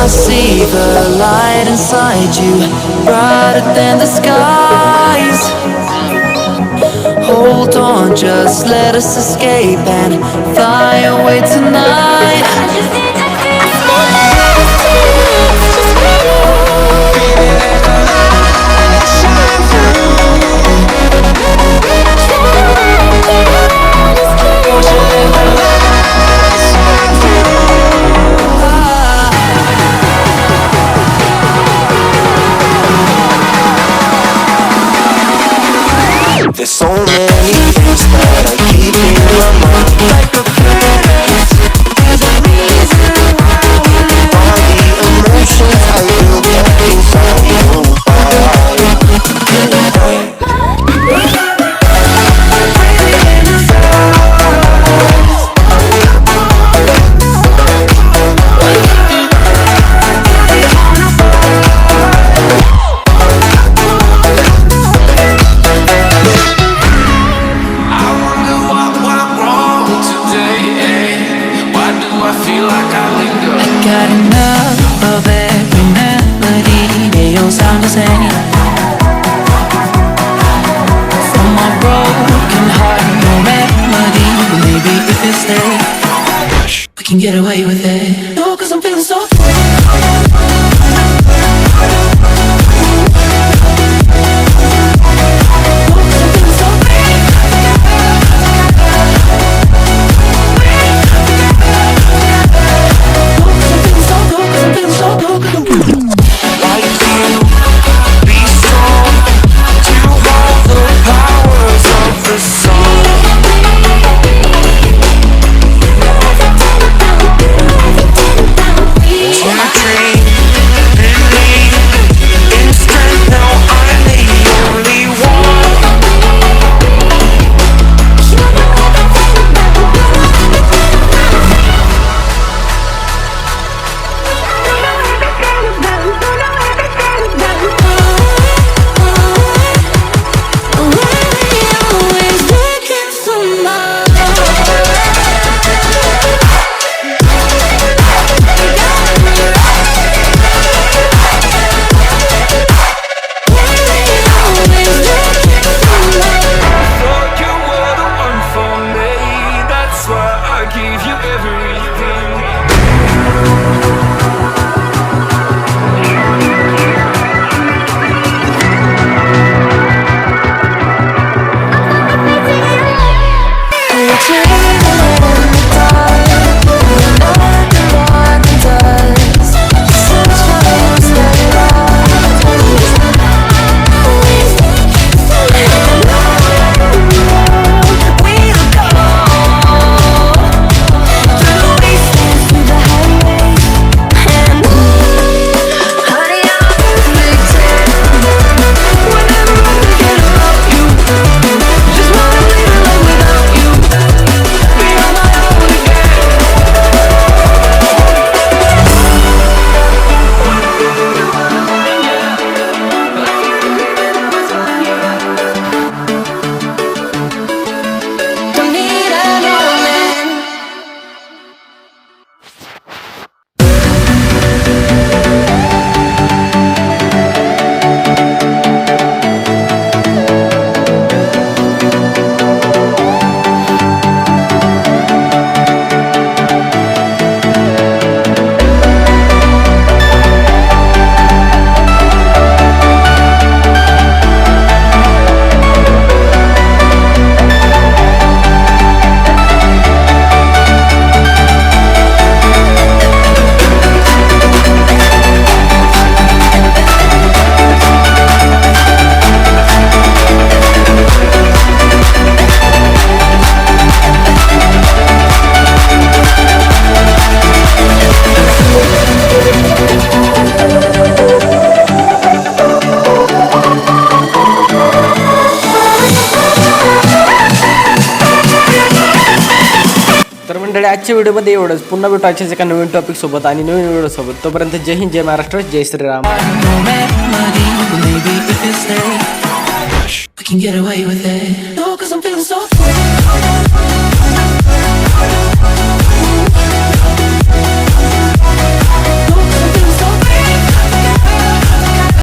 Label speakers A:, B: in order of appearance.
A: I see the light inside you, brighter than the skies. Hold on, just let us escape and fly away tonight.
B: There's so many things that I keep in my mind, like a past. There's a reason why all the emotions I feel kept inside you.
A: Got enough of every melody, they all sound the same. From my broken heart, no remedy, but maybe if you stay, we can get away with it. No, 'cause I'm feeling so free.
C: मंडळी आजच्या व्हिडिओमध्ये एवढंच. पुन्हा भेटू आजच्याच एका नवीन topic सोबत आणि नवीन व्हिडिओ सोबत. तोपर्यंत जय हिंद, जय महाराष्ट्र, जय Shriram.
A: We can get away with it. No, 'cause I'm feeling so free.